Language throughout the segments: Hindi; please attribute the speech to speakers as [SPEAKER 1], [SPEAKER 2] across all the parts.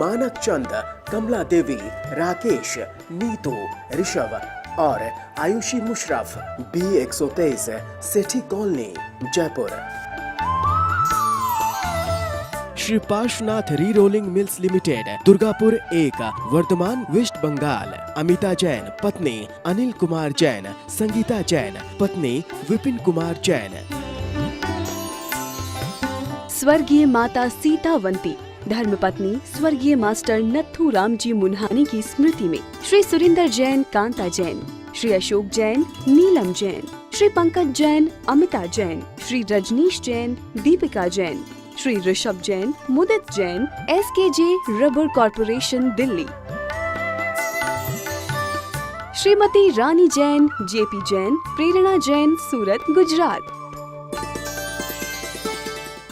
[SPEAKER 1] मानक चंद, कमला देवी, राकेश, नीतू, ऋषभ और Ayushi Musharaf, B123, Sethi colony, Jaipur. Shri Parshwanath re rolling mills limited, Durgapur 1, Vardhaman, west Bengal. Amita Jain, पत्नी अनिल कुमार जैन, संगीता जैन, पत्नी विपिन कुमार जैन।
[SPEAKER 2] स्वर्गीय माता सीतावंती, धर्मपत्नी स्वर्गीय मास्टर नत्थू राम जी मुन्हानी की स्मृति में Shri Surinder Jain, Kanta Jain, Shri Ashok Jain, Neelam Jain, Shri Pankaj Jain, Amita Jain, Shri Rajneesh Jain, Deepika Jain, Shri Rishabh Jain, Mudit Jain, SKJ rubber corporation, Delhi. Shrimati Rani Jain, JP Jain, Prerna Jain, Surat, Gujarat.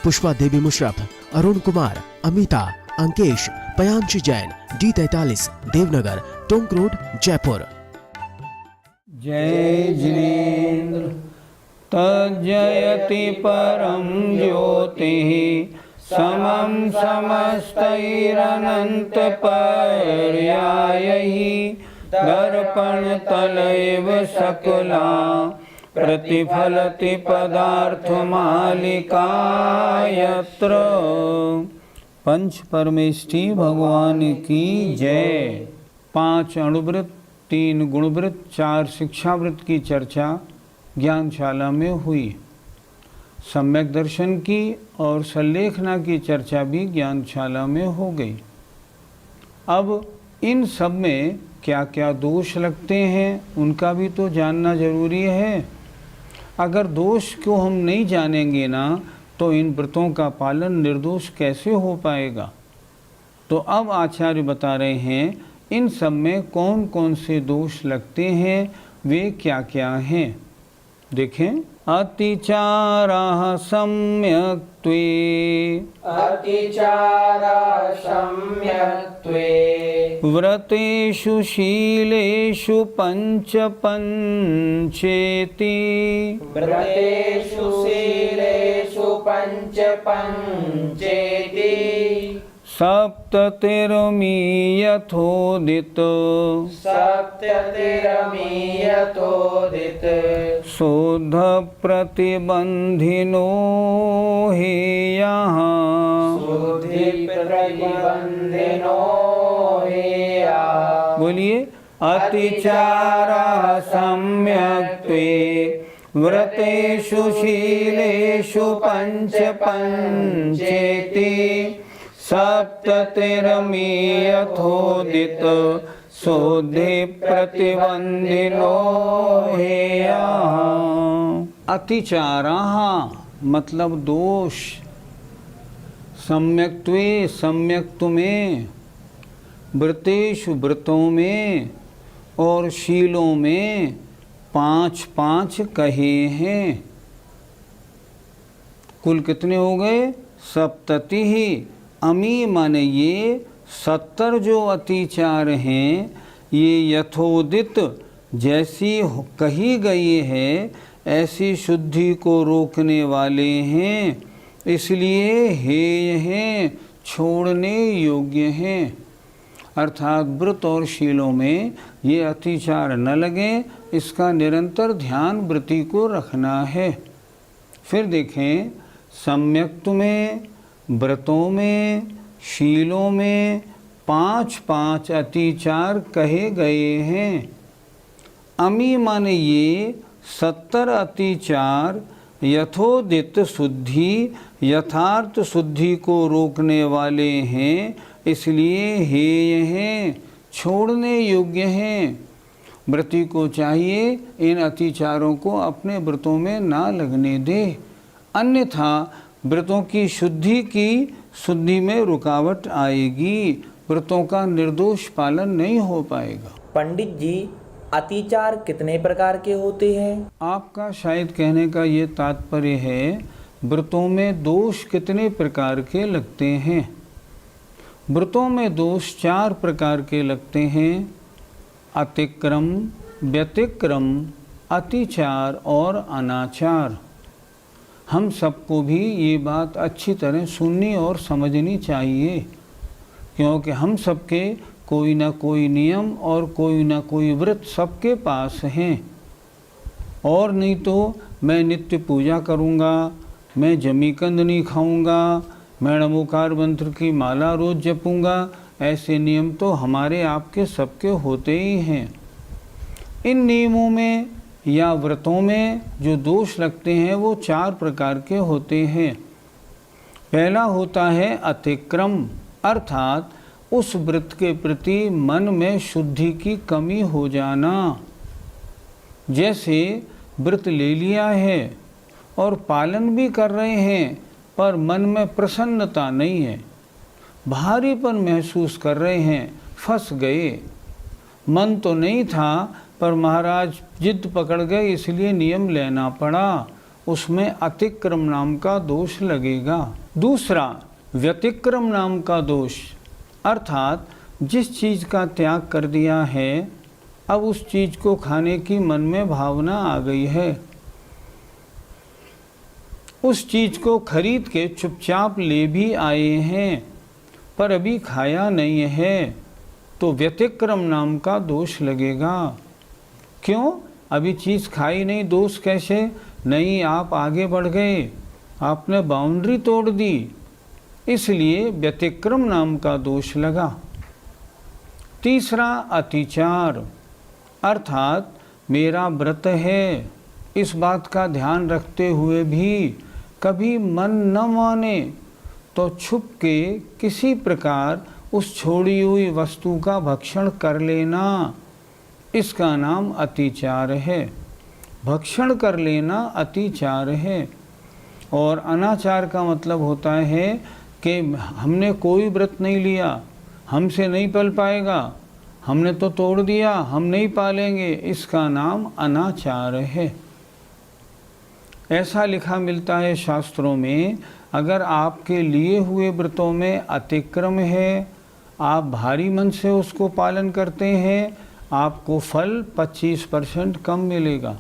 [SPEAKER 1] Pushpa Devi Musharaf, Arun Kumar, Amita, Ankesh, Payanshi Jain, D43, Devnagar, Tonk road, Jaipur.
[SPEAKER 3] जय जिनेन्द्र तज्जयति परम ज्योतिः समं समस्तैरनंत पर्यायैः दर्पणतलैव सकला प्रतिफलति पदार्थमालिका यत्र। पंच परमेष्ठी भगवान की जय। 5 अणुव्रत, 3 गुणव्रत, 4 शिक्षाव्रत की चर्चा ज्ञानशाला में हुई। सम्यक दर्शन की और सल्लेखना की चर्चा भी ज्ञानशाला में हो गई। अब इन सब में क्या क्या दोष लगते हैं उनका भी तो जानना जरूरी है। अगर दोष को हम नहीं जानेंगे ना तो इन व्रतों का पालन निर्दोष कैसे हो पाएगा। तो अब आचार्य बता रहे हैं इन सब में कौन कौन से दोष लगते हैं, वे क्या क्या हैं। देखें, अतिचारः सम्यक्त्वे,
[SPEAKER 4] अतिचारः सम्यक्त्वे,
[SPEAKER 3] व्रतेषु शीलेषु पंच पंचेति,
[SPEAKER 4] व्रतेषु शीलेषु पंच पंचेति,
[SPEAKER 3] सप्ततिर्मीयथोदित,
[SPEAKER 4] सप्ततिर्मीयथोदित,
[SPEAKER 3] शोध प्रतिबंधिनो हेयः,
[SPEAKER 4] शुद्धि प्रतिबंधिनो हेयः।
[SPEAKER 3] बोलिए, अतिचारः सम्यक्त्वे, व्रतेषु शीलेषु पंच पंचेति, सप्ततिर्मीयथोदित, शोधि प्रतिबंधिनो हेयः। अतिचारः मतलब दोष, सम्यक्त्वे सम्यक्त्व में, व्रतेषु व्रतों में और शीलों में 5 कहे हैं। कुल कितने हो गए? सप्तति ही। अमी माने ये 70 जो अतिचार हैं, ये यथोदित जैसी कही गई है ऐसी शुद्धि को रोकने वाले हैं, इसलिए हेय हैं, छोड़ने योग्य हैं। अर्थात व्रत और शीलों में ये अतिचार न लगे, इसका निरंतर ध्यान व्रति को रखना है। फिर देखें, सम्यक्त्व में, व्रतों में, शीलों में 5 अतिचार कहे गए हैं। अमी माने ये 70 अतिचार यथोदित शुद्धि, यथार्थ शुद्धि को रोकने वाले हैं, इसलिए हेय हैं, छोड़ने योग्य हैं। व्रती को चाहिए इन अतिचारों को अपने व्रतों में ना लगने दे, अन्यथा व्रतों की शुद्धि में रुकावट आएगी, व्रतों का निर्दोष पालन नहीं हो पाएगा।
[SPEAKER 4] पंडित जी, अतिचार कितने प्रकार के होते हैं?
[SPEAKER 3] आपका शायद कहने का ये तात्पर्य है व्रतों में दोष कितने प्रकार के लगते हैं। व्रतों में दोष 4 प्रकार के लगते हैं, अतिक्रम, व्यतिक्रम, अतिचार और अनाचार। हम सबको भी ये बात अच्छी तरह सुननी और समझनी चाहिए। क्योंकि हम सबके कोई ना कोई नियम और कोई ना कोई व्रत सबके पास हैं। और नहीं तो मैं नित्य पूजा करूँगा, मैं जमीकंद नहीं खाऊँगा, मैं नमोकार मंत्र की माला रोज़ जपूँगा, ऐसे नियम तो हमारे आपके सबके होते ही हैं। इन नियमों में या व्रतों में जो दोष लगते हैं वो 4 प्रकार के होते हैं। पहला होता है अतिक्रम, अर्थात उस व्रत के प्रति मन में शुद्धि की कमी हो जाना। जैसे व्रत ले लिया है और पालन भी कर रहे हैं पर मन में प्रसन्नता नहीं है, भारीपन महसूस कर रहे हैं, फंस गए। मन तो नहीं था पर महाराज जिद पकड़ गए इसलिए नियम लेना पड़ा, उसमें अतिक्रम नाम का दोष लगेगा। दूसरा व्यतिक्रम नाम का दोष, अर्थात जिस चीज़ का त्याग कर दिया है अब उस चीज़ को खाने की मन में भावना आ गई है, उस चीज़ को खरीद के चुपचाप ले भी आए हैं पर अभी खाया नहीं है, तो व्यतिक्रम नाम का दोष लगेगा। क्यों? अभी चीज़ खाई नहीं, दोष कैसे? नहीं, आप आगे बढ़ गए, आपने बाउंड्री तोड़ दी, इसलिए व्यतिक्रम नाम का दोष लगा। तीसरा अतिचार, अर्थात मेरा व्रत है इस बात का ध्यान रखते हुए भी कभी मन न माने तो छुप के किसी प्रकार उस छोड़ी हुई वस्तु का भक्षण कर लेना, इसका नाम अतिचार है। भक्षण कर लेना अतिचार है। और अनाचार का मतलब होता है कि हमने कोई व्रत नहीं लिया, हमसे नहीं पल पाएगा, हमने तो तोड़ दिया, हम नहीं पालेंगे, इसका नाम अनाचार है। ऐसा लिखा मिलता है शास्त्रों में, अगर आपके लिए हुए व्रतों में अतिक्रम है, आप भारी मन से उसको पालन करते हैं, आपको फल 25% कम मिलेगा।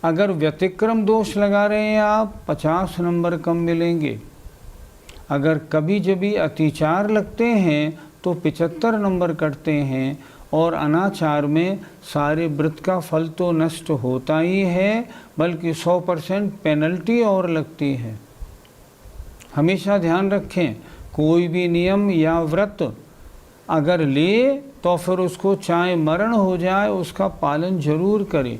[SPEAKER 3] अगर व्यतिक्रम दोष लगा रहे हैं आप, 50 नंबर कम मिलेंगे। अगर कभी जभी अतिचार लगते हैं तो 75 नंबर कटते हैं। और अनाचार में सारे व्रत का फल तो नष्ट होता ही है, बल्कि 100% पेनल्टी और लगती है। हमेशा ध्यान रखें, कोई भी नियम या व्रत अगर ले तो फिर उसको चाहे मरण हो जाए उसका पालन जरूर करे,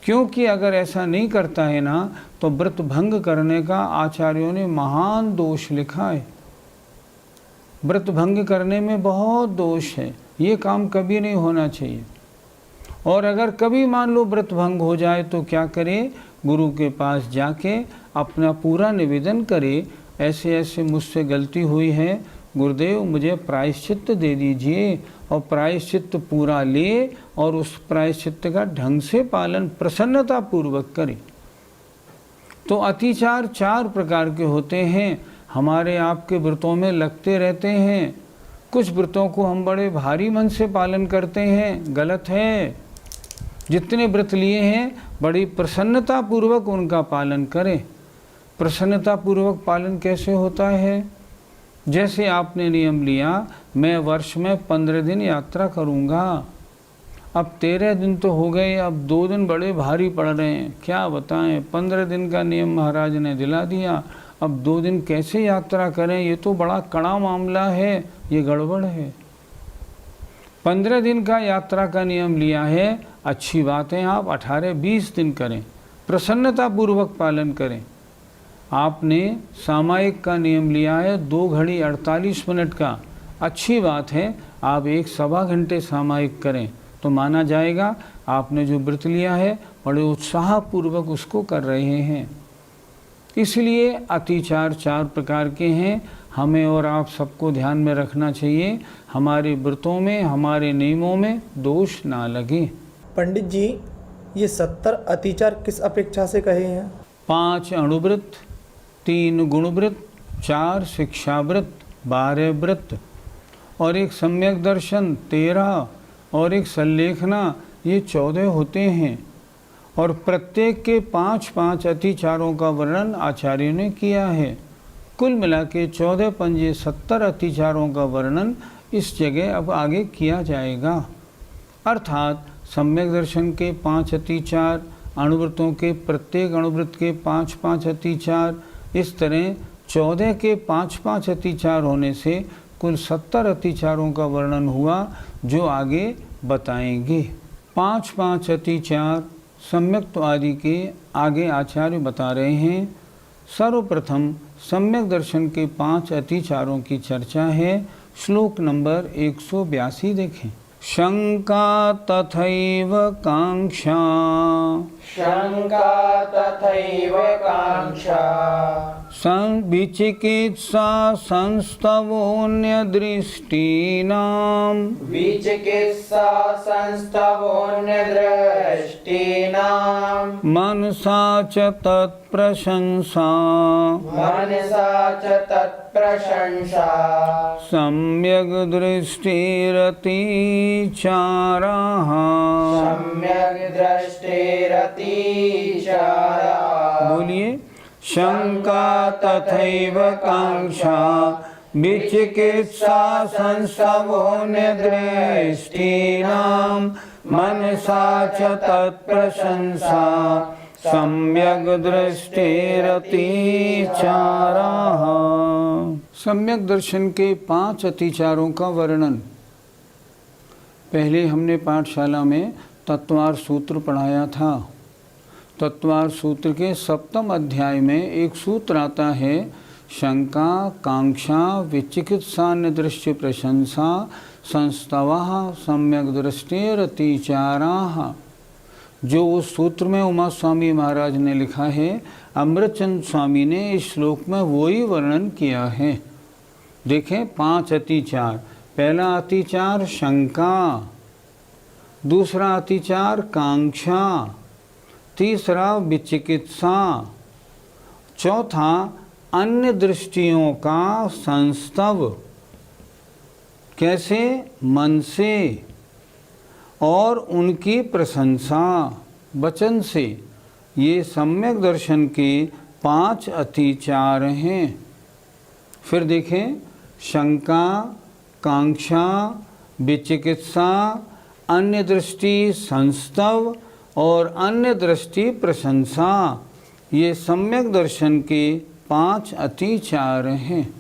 [SPEAKER 3] क्योंकि अगर ऐसा नहीं करता है ना तो व्रत भंग करने का आचार्यों ने महान दोष लिखा है। व्रत भंग करने में बहुत दोष है, ये काम कभी नहीं होना चाहिए। और अगर कभी मान लो व्रत भंग हो जाए तो क्या करे? गुरु के पास जाके अपना पूरा निवेदन करे, ऐसे ऐसे मुझसे गलती हुई है, गुरुदेव मुझे प्रायश्चित्त दे दीजिए, और प्रायश्चित्त पूरा ले और उस प्रायश्चित्त का ढंग से पालन प्रसन्नता पूर्वक करे। तो अतिचार 4 प्रकार के होते हैं, हमारे आपके व्रतों में लगते रहते हैं। कुछ व्रतों को हम बड़े भारी मन से पालन करते हैं, गलत है। जितने व्रत लिए हैं बड़ी प्रसन्नता पूर्वक उनका पालन करें। प्रसन्नता पूर्वक पालन कैसे होता है? जैसे आपने नियम लिया, मैं वर्ष में 15 दिन यात्रा करूँगा, अब 13 दिन तो हो गए, अब 2 दिन बड़े भारी पड़ रहे हैं, क्या बताएं। 15 दिन का नियम महाराज ने दिला दिया, अब 2 दिन कैसे यात्रा करें? ये तो बड़ा कड़ा मामला है, ये गड़बड़ है। 15 दिन का यात्रा का नियम लिया है, अच्छी बात है, आप 18-20 दिन करें, प्रसन्नता पूर्वक पालन करें। आपने सामायिक का नियम लिया है 2 घड़ी 48 मिनट का, अच्छी बात है, आप 1 सवा घंटे सामायिक करें तो माना जाएगा आपने जो व्रत लिया है बड़े उत्साहपूर्वक उसको कर रहे हैं। इसलिए अतिचार 4 प्रकार के हैं, हमें और आप सबको ध्यान में रखना चाहिए, हमारे व्रतों में, हमारे नियमों में दोष ना लगे।
[SPEAKER 5] पंडित जी, ये 70 अतिचार किस अपेक्षा से कहे हैं?
[SPEAKER 3] 5 अणुव्रत, 3 गुणव्रत, 4 शिक्षाव्रत, 12 व्रत और 1 सम्यक दर्शन 13 और 1 संलेखना, ये 14 होते हैं। और प्रत्येक के 5-5 अतिचारों का वर्णन आचार्य ने किया है। कुल मिला के 14 पंजे 70 अतिचारों का वर्णन इस जगह अब आगे किया जाएगा। अर्थात सम्यक दर्शन के 5 अतिचार, अणुव्रतों के प्रत्येक अणुव्रत के 5-5 अतिचार, इस तरह 14 के 5-5 अतिचार होने से कुल 70 अतिचारों का वर्णन हुआ, जो आगे बताएंगे। 5-5 अतिचार सम्यक्त्व आदि के आगे आचार्य बता रहे हैं। सर्वप्रथम सम्यक दर्शन के 5 अतिचारों की चर्चा है। श्लोक नंबर 182 देखें। शंका तथैव कांक्षा,
[SPEAKER 4] शंका तथैव कांक्षा,
[SPEAKER 3] विचिकित्सा संस्तवोऽन्यदृष्टीनां,
[SPEAKER 4] विचिकित्सा संस्तवोऽन्यदृष्टीनां,
[SPEAKER 3] मनसा च तत्प्रशंसा,
[SPEAKER 4] मनसा च तत्प्रशंसा,
[SPEAKER 3] सम्यग् दृष्टिरतिचाराः,
[SPEAKER 4] सम्यग् दृष्टिरतिचाराः।
[SPEAKER 3] बोलिए। शंका तथैव कांक्षा, विचिकित्सा संस्तवोऽन्यदृष्टीनां, मनसा च तत्प्रशंसा, सम्यग् दृष्टिरतिचाराः। सम्यक दर्शन के 5 अतिचारों का वर्णन। पहले हमने पाठशाला में तत्वार सूत्र पढ़ाया था। तत्वार सूत्र के 7वें अध्याय में एक सूत्र आता है, शंका कांक्षा विचिकित्सा निदृश्य प्रशंसा संस्तवः सम्यक दृष्टिरतिचाराः। जो उस सूत्र में उमा स्वामी महाराज ने लिखा है, अमृतचंद स्वामी ने इस श्लोक में वही वर्णन किया है। देखें 5 अतिचार। पहला अतिचार शंका, दूसरा अतिचार कांक्षा, तीसरा विचिकित्सा, चौथा अन्य दृष्टियों का संस्तव, कैसे? मन से, और उनकी प्रशंसा वचन से। ये सम्यक दर्शन के 5 अतिचार हैं। फिर देखें, शंका, कांक्षा, विचिकित्सा, अन्य दृष्टि संस्तव और अन्य दृष्टि प्रशंसा, ये सम्यक दर्शन के 5 अतिचार हैं।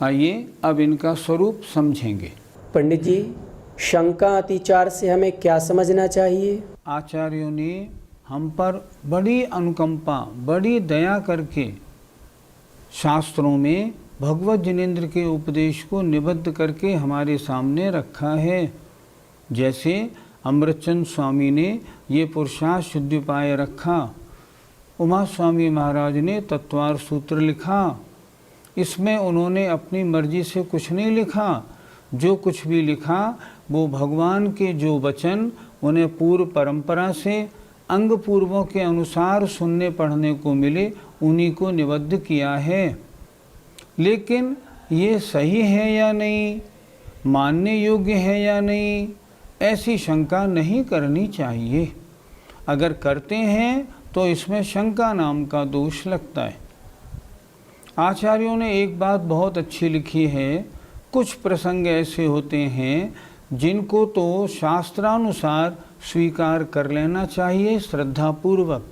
[SPEAKER 3] आइए अब इनका स्वरूप समझेंगे।
[SPEAKER 5] पंडित जी, शंका अतिचार से हमें क्या समझना चाहिए?
[SPEAKER 3] आचार्यों ने हम पर बड़ी अनुकंपा, बड़ी दया करके शास्त्रों में भगवत जिनेंद्र के उपदेश को निबद्ध करके हमारे सामने रखा है। जैसे अमृतचंद स्वामी ने ये पुरुषार्थ शुद्धिपाय रखा, उमा स्वामी महाराज ने तत्वार सूत्र लिखा। इसमें उन्होंने अपनी मर्जी से कुछ नहीं लिखा। जो कुछ भी लिखा वो भगवान के जो वचन उन्हें पूर्व परंपरा से अंग पूर्वों के अनुसार सुनने पढ़ने को मिले, उन्हीं को निबद्ध किया है। लेकिन ये सही है या नहीं, मानने योग्य है या नहीं, ऐसी शंका नहीं करनी चाहिए। अगर करते हैं तो इसमें शंका नाम का दोष लगता है। आचार्यों ने एक बात बहुत अच्छी लिखी है, कुछ प्रसंग ऐसे होते हैं जिनको तो शास्त्रानुसार स्वीकार कर लेना चाहिए श्रद्धापूर्वक।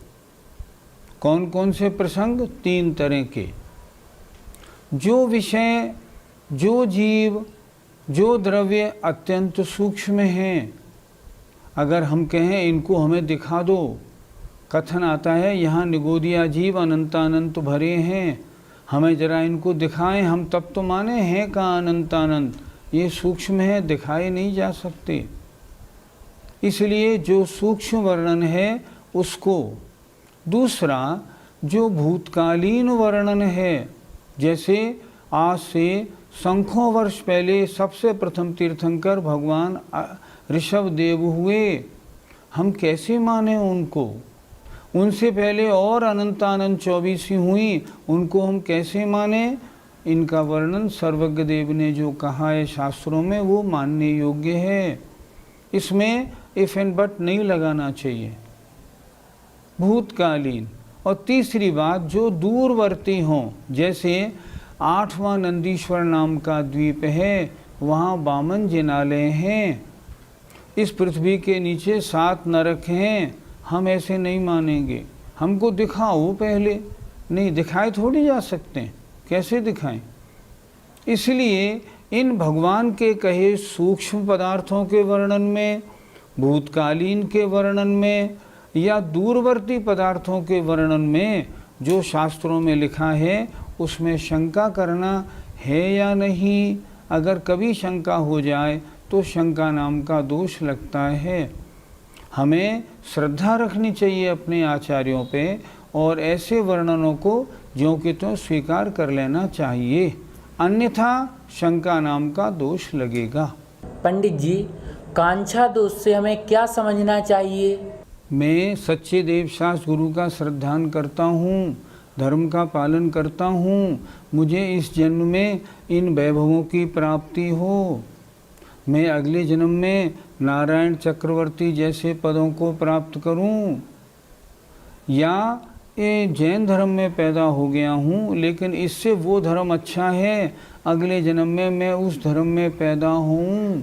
[SPEAKER 3] कौन कौन से प्रसंग? 3 तरह के। जो विषय, जो जीव, जो द्रव्य अत्यंत सूक्ष्म हैं, अगर हम कहें इनको हमें दिखा दो, कथन आता है यहाँ निगोदिया जीव अनंतानंत भरे हैं, हमें जरा इनको दिखाएं, हम तब तो माने हैं कहाँ अनंतानंत, ये सूक्ष्म है, दिखाए नहीं जा सकते। इसलिए जो सूक्ष्म वर्णन है उसको। दूसरा, जो भूतकालीन वर्णन है, जैसे आज से संख्यों वर्ष पहले सबसे प्रथम तीर्थंकर भगवान ऋषभदेव हुए, हम कैसे माने उनको? उनसे पहले और अनंतानंद 24 हुई, उनको हम कैसे माने? इनका वर्णन सर्वज्ञ देव ने जो कहा है शास्त्रों में, वो मानने योग्य है। इसमें इफ एंड बट नहीं लगाना चाहिए। भूतकालीन और तीसरी बात जो दूरवर्ती हों, जैसे 8वां नंदीश्वर नाम का द्वीप है, वहाँ बामन जिनालय हैं, इस पृथ्वी के नीचे 7 नरक हैं, हम ऐसे नहीं मानेंगे। हमको दिखाओ पहले, नहीं दिखाए थोड़ी जा सकते हैं, कैसे दिखाएं। इसलिए इन भगवान के कहे सूक्ष्म पदार्थों के वर्णन में, भूतकालीन के वर्णन में या दूरवर्ती पदार्थों के वर्णन में जो शास्त्रों में लिखा है उसमें शंका करना है या नहीं। अगर कभी शंका हो जाए तो शंका नाम का दोष लगता है। हमें श्रद्धा रखनी चाहिए अपने आचार्यों पे और ऐसे वर्णनों को ज्यों कि त्यों स्वीकार कर लेना चाहिए, अन्यथा शंका नाम का दोष लगेगा।
[SPEAKER 4] पंडित जी, कांक्षा दोष से हमें क्या समझना चाहिए?
[SPEAKER 3] मैं सच्चे देवशास्त्र गुरु का श्रद्धान करता हूँ, धर्म का पालन करता हूँ, मुझे इस जन्म में इन वैभवों की प्राप्ति हो, मैं अगले जन्म में नारायण चक्रवर्ती जैसे पदों को प्राप्त करूं, या ये जैन धर्म में पैदा हो गया हूं लेकिन इससे वो धर्म अच्छा है, अगले जन्म में मैं उस धर्म में पैदा हूं।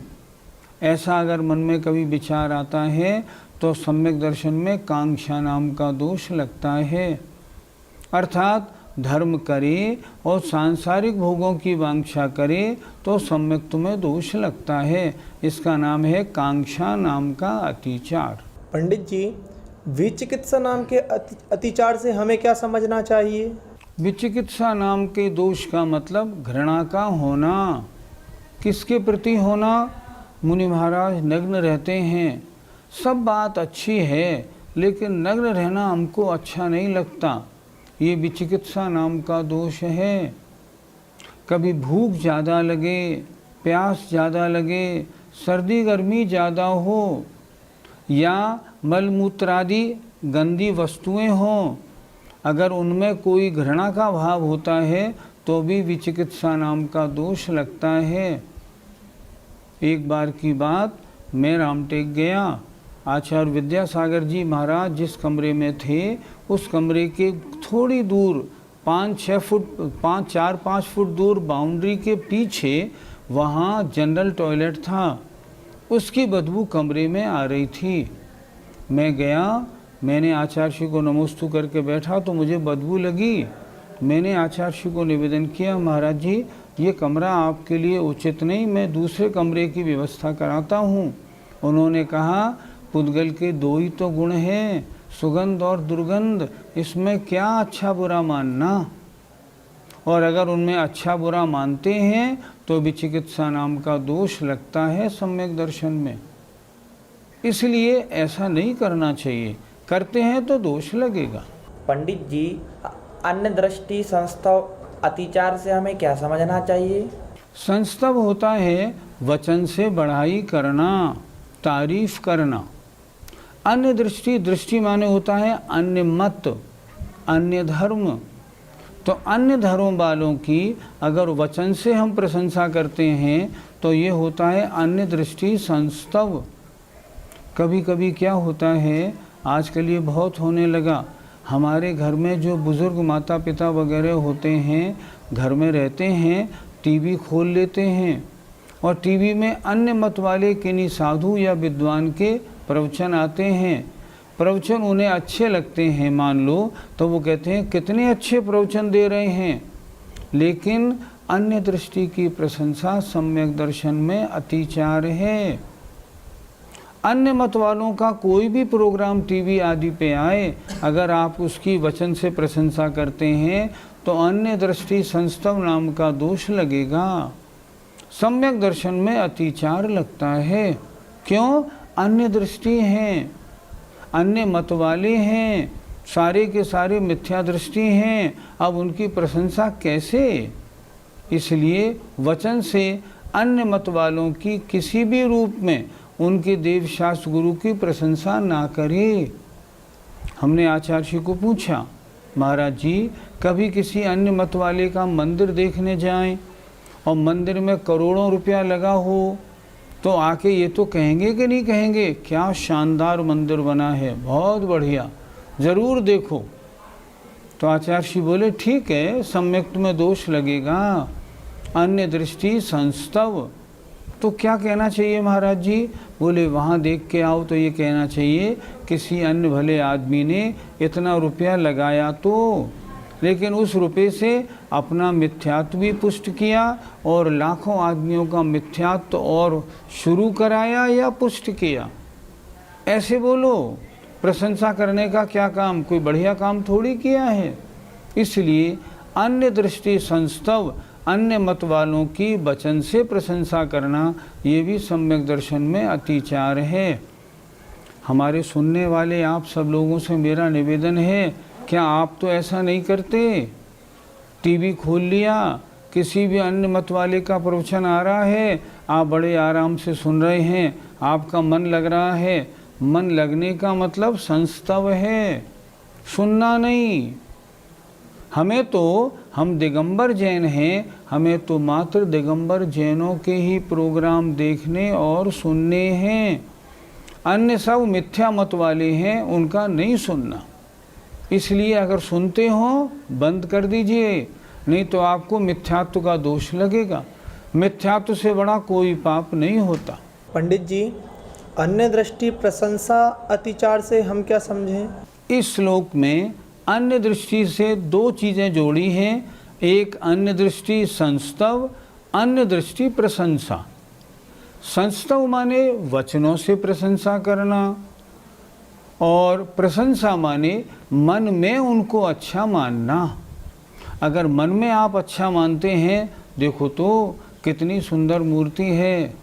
[SPEAKER 3] ऐसा अगर मन में कभी विचार आता है तो सम्यक दर्शन में कांक्षा नाम का दोष लगता है। अर्थात धर्म करे और सांसारिक भोगों की वांछा करे तो सम्यक में दोष लगता है। इसका नाम है कांक्षा नाम का अतिचार।
[SPEAKER 5] पंडित जी, विचिकित्सा नाम के अतिचार से हमें क्या समझना चाहिए?
[SPEAKER 3] विचिकित्सा नाम के दोष का मतलब घृणा का होना। किसके प्रति होना? मुनि महाराज नग्न रहते हैं, सब बात अच्छी है लेकिन नग्न रहना हमको अच्छा नहीं लगता, ये विचिकित्सा नाम का दोष है। कभी भूख ज़्यादा लगे, प्यास ज़्यादा लगे, सर्दी गर्मी ज़्यादा हो, या मलमूत्र आदि गंदी वस्तुएं हों, अगर उनमें कोई घृणा का भाव होता है तो भी विचिकित्सा नाम का दोष लगता है। एक बार की बात, मैं रामटेक गया, आचार्य विद्यासागर जी महाराज जिस कमरे में थे उस कमरे के थोड़ी दूर 5-6 फुट 4-5 फुट दूर बाउंड्री के पीछे वहाँ जनरल टॉयलेट था, उसकी बदबू कमरे में आ रही थी। मैं गया, मैंने आचार्य श्री को नमोस्तु करके बैठा तो मुझे बदबू लगी। मैंने आचार्य श्री को निवेदन किया, महाराज जी ये कमरा आपके लिए उचित नहीं, मैं दूसरे कमरे की व्यवस्था कराता हूँ। उन्होंने कहा पुद्गल के 2 ही तो गुण हैं, सुगंध और दुर्गंध, इसमें क्या अच्छा बुरा मानना, और अगर उनमें अच्छा बुरा मानते हैं तो विचिकित्सा नाम का दोष लगता है सम्यक दर्शन में। इसलिए ऐसा नहीं करना चाहिए, करते हैं तो दोष लगेगा।
[SPEAKER 4] पंडित जी, अन्य दृष्टि संस्तव अतिचार से हमें क्या समझना चाहिए?
[SPEAKER 3] संस्तव होता है वचन से बढ़ाई करना, तारीफ करना। अन्य दृष्टि, दृष्टि माने होता है अन्य मत, अन्य धर्म। तो अन्य धर्म वालों की अगर वचन से हम प्रशंसा करते हैं तो ये होता है अन्य दृष्टि संस्तव। कभी कभी क्या होता है, आजकल ये बहुत होने लगा, हमारे घर में जो बुज़ुर्ग माता पिता वगैरह होते हैं, घर में रहते हैं, टीवी खोल लेते हैं और टीवी में अन्य मत वाले किन्हीं साधु या विद्वान के प्रवचन आते हैं। प्रवचन उन्हें अच्छे लगते हैं मान लो, तो वो कहते हैं कितने अच्छे प्रवचन दे रहे हैं, लेकिन अन्य दृष्टि की प्रशंसा सम्यक दर्शन में अतिचार है। अन्य मत वालों का कोई भी प्रोग्राम टीवी आदि पे आए, अगर आप उसकी वचन से प्रशंसा करते हैं तो अन्य दृष्टि संस्तव नाम का दोष लगेगा, सम्यक दर्शन में अतिचार लगता है। क्यों? अन्य दृष्टि हैं, अन्य मत वाले हैं, सारे के सारे मिथ्या दृष्टि हैं, अब उनकी प्रशंसा कैसे? इसलिए वचन से अन्य मत वालों की किसी भी रूप में उनके देवशास्त्र गुरु की प्रशंसा ना करे। हमने आचार्य जी को पूछा, महाराज जी कभी किसी अन्य मत वाले का मंदिर देखने जाएं और मंदिर में करोड़ों रुपया लगा हो तो आके ये तो कहेंगे कि नहीं कहेंगे क्या शानदार मंदिर बना है, बहुत बढ़िया, ज़रूर देखो। तो आचार्य श्री बोले ठीक है, सम्यक्त में दोष लगेगा, अन्य दृष्टि संस्तव। तो क्या कहना चाहिए महाराज जी? बोले वहाँ देख के आओ तो ये कहना चाहिए किसी अन्य भले आदमी ने इतना रुपया लगाया तो, लेकिन उस रुपये से अपना मिथ्यात्व भी पुष्ट किया और लाखों आदमियों का मिथ्यात्व और शुरू कराया या पुष्ट किया। ऐसे बोलो, प्रशंसा करने का क्या काम, कोई बढ़िया काम थोड़ी किया है। इसलिए अन्य दृष्टि संस्तव, अन्य मत वालों की वचन से प्रशंसा करना, ये भी सम्यक दर्शन में अतिचार है। हमारे सुनने वाले आप सब लोगों से मेरा निवेदन है, क्या आप तो ऐसा नहीं करते? टीवी खोल लिया, किसी भी अन्य मत वाले का प्रवचन आ रहा है, आप बड़े आराम से सुन रहे हैं, आपका मन लग रहा है। मन लगने का मतलब संस्तव है, सुनना नहीं। हमें तो, हम दिगंबर जैन हैं, हमें तो मात्र दिगंबर जैनों के ही प्रोग्राम देखने और सुनने हैं। अन्य सब मिथ्या मत वाले हैं, उनका नहीं सुनना। इसलिए अगर सुनते हो बंद कर दीजिए, नहीं तो आपको मिथ्यात्व का दोष लगेगा। मिथ्यात्व से बड़ा कोई पाप नहीं होता।
[SPEAKER 5] पंडित जी, अन्य दृष्टि प्रशंसा अतिचार से हम क्या समझें?
[SPEAKER 3] इस श्लोक में अन्य दृष्टि से दो चीज़ें जोड़ी हैं, एक अन्य दृष्टि संस्तव, अन्य दृष्टि प्रशंसा। संस्तव माने वचनों से प्रशंसा करना, और प्रशंसा माने मन में उनको अच्छा मानना। अगर मन में आप अच्छा मानते हैं, देखो तो कितनी सुंदर मूर्ति है,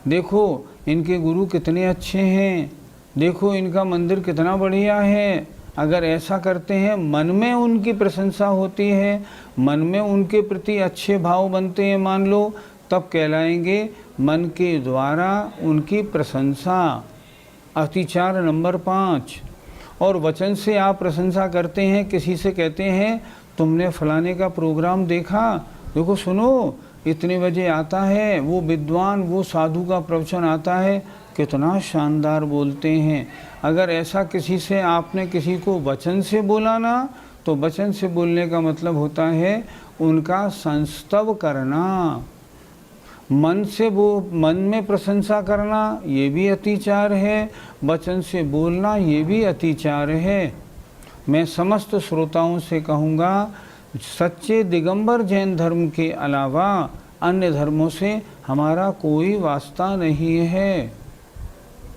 [SPEAKER 3] देखो इनके गुरु कितने अच्छे हैं, देखो इनका मंदिर कितना बढ़िया है। अगर ऐसा करते हैं, मन में उनकी प्रशंसा होती है, मन में उनके प्रति अच्छे भाव बनते हैं मान लो, तब कहलाएंगे मन के द्वारा उनकी प्रशंसा। अतिचार नंबर 5। और वचन से आप प्रशंसा करते हैं, किसी से कहते हैं तुमने फलाने का प्रोग्राम देखा, देखो सुनो इतने बजे आता है, वो विद्वान वो साधु का प्रवचन आता है, कितना शानदार बोलते हैं। अगर ऐसा किसी से आपने किसी को वचन से बोला ना, तो वचन से बोलने का मतलब होता है उनका संस्तव करना। मन से वो मन में प्रशंसा करना, ये भी अतिचार है। वचन से बोलना, ये भी अतिचार है। मैं समस्त श्रोताओं से कहूँगा, सच्चे दिगंबर जैन धर्म के अलावा अन्य धर्मों से हमारा कोई वास्ता नहीं है।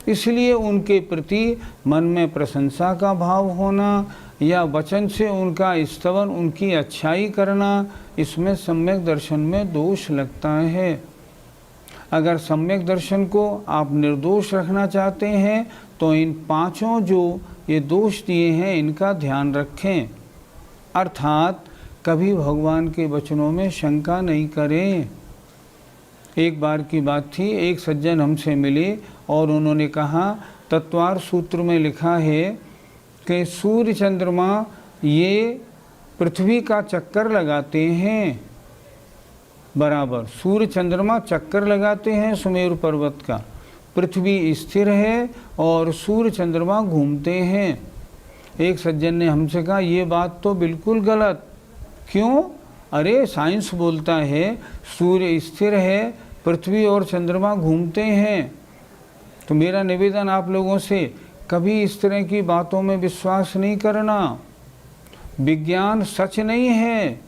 [SPEAKER 3] इसलिए उनके प्रति मन में प्रशंसा का भाव होना या वचन से उनका स्तवन, उनकी अच्छाई करना, इसमें सम्यक दर्शन में दोष लगता है। अगर सम्यक दर्शन को आप निर्दोष रखना चाहते हैं तो इन 5 जो ये दोष दिए हैं इनका ध्यान रखें। अर्थात कभी भगवान के वचनों में शंका नहीं करें। एक बार की बात थी, एक सज्जन हमसे मिले और उन्होंने कहा, तत्वार सूत्र में लिखा है कि सूर्य चंद्रमा ये पृथ्वी का चक्कर लगाते हैं, बराबर सूर्य चंद्रमा चक्कर लगाते हैं सुमेरु पर्वत का, पृथ्वी स्थिर है और सूर्य चंद्रमा घूमते हैं। एक सज्जन ने हमसे कहा, ये बात तो बिल्कुल गलत। क्यों? अरे साइंस बोलता है सूर्य स्थिर है, पृथ्वी और चंद्रमा घूमते हैं। तो मेरा निवेदन आप लोगों से, कभी इस तरह की बातों में विश्वास नहीं करना। विज्ञान सच नहीं है।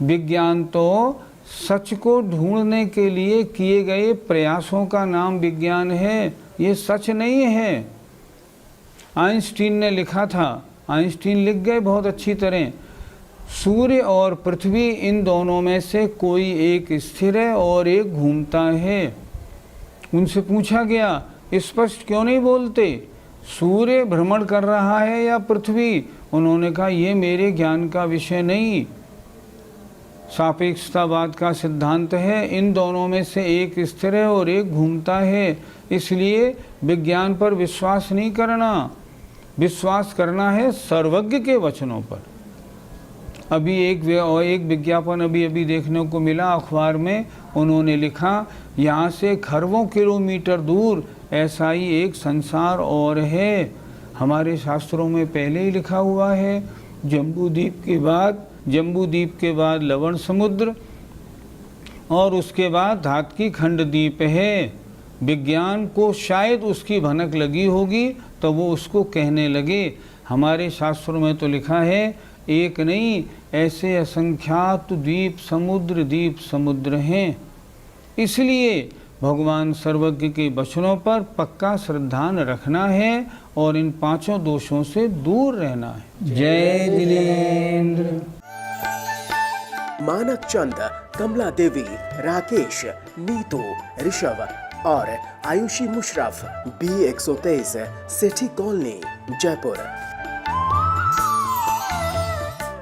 [SPEAKER 3] विज्ञान तो सच को ढूंढने के लिए किए गए प्रयासों का नाम विज्ञान है, ये सच नहीं है। आइंस्टीन ने लिखा था, आइंस्टीन लिख गए बहुत अच्छी तरह, सूर्य और पृथ्वी इन दोनों में से कोई एक स्थिर है और एक घूमता है। उनसे पूछा गया, स्पष्ट क्यों नहीं बोलते, सूर्य भ्रमण कर रहा है या पृथ्वी? उन्होंने कहा, ये मेरे ज्ञान का विषय नहीं, सापेक्षतावाद का सिद्धांत है, इन दोनों में से एक स्थिर है और एक घूमता है, इसलिए विज्ञान पर विश्वास नहीं करना, विश्वास करना है सर्वज्ञ के वचनों पर। अभी एक विज्ञापन अभी देखने को मिला अखबार में, उन्होंने लिखा, यहाँ से खरबों किलोमीटर दूर ऐसा ही एक संसार और है। हमारे शास्त्रों में पहले ही लिखा हुआ है, जम्बूद्वीप के बाद लवण समुद्र और उसके बाद धातकी खंड द्वीप है। विज्ञान को शायद उसकी भनक लगी होगी तो वो उसको कहने लगे। हमारे शास्त्रों में तो लिखा है एक नहीं ऐसे असंख्यात द्वीप समुद्र हैं। इसलिए भगवान सर्वज्ञ के वचनों पर पक्का श्रद्धान रखना है और इन पांचों दोषों से दूर रहना है। जय जिनेन्द्र।
[SPEAKER 1] मानक चंद, कमला देवी, राकेश, नीतू, ऋषभ और Ayushi Musharaf, B123, Sethi colony, Jaipur.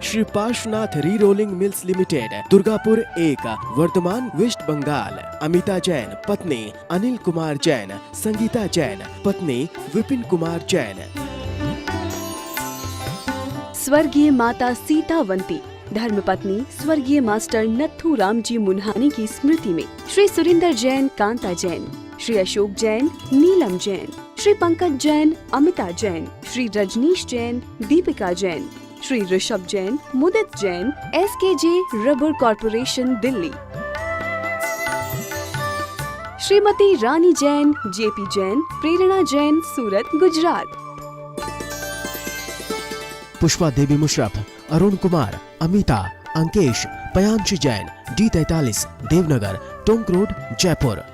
[SPEAKER 1] Shri Parshwanath re rolling mills limited, Durgapur 1, Vardhaman, west Bengal. Amita Jain, पत्नी अनिल कुमार जैन, संगीता जैन, पत्नी विपिन कुमार जैन।
[SPEAKER 2] स्वर्गीय माता सीतावंती, धर्मपत्नी स्वर्गीय मास्टर नत्थू राम जी मुन्हानी की स्मृति में Shri Surinder Jain, Kanta Jain, Shri Ashok Jain, Neelam Jain, Shri Pankaj Jain, Amita Jain, Shri Rajneesh Jain, Deepika Jain, Shri Rishabh Jain, Mudit Jain, SKJ rubber corporation, Delhi. Shrimati Rani Jain, JP Jain, Prerna Jain, Surat, Gujarat.
[SPEAKER 1] Pushpa Devi Musharaf, Arun Kumar, Amita, Ankesh, Payanshi Jain, D43, Devnagar, Tonk road, Jaipur.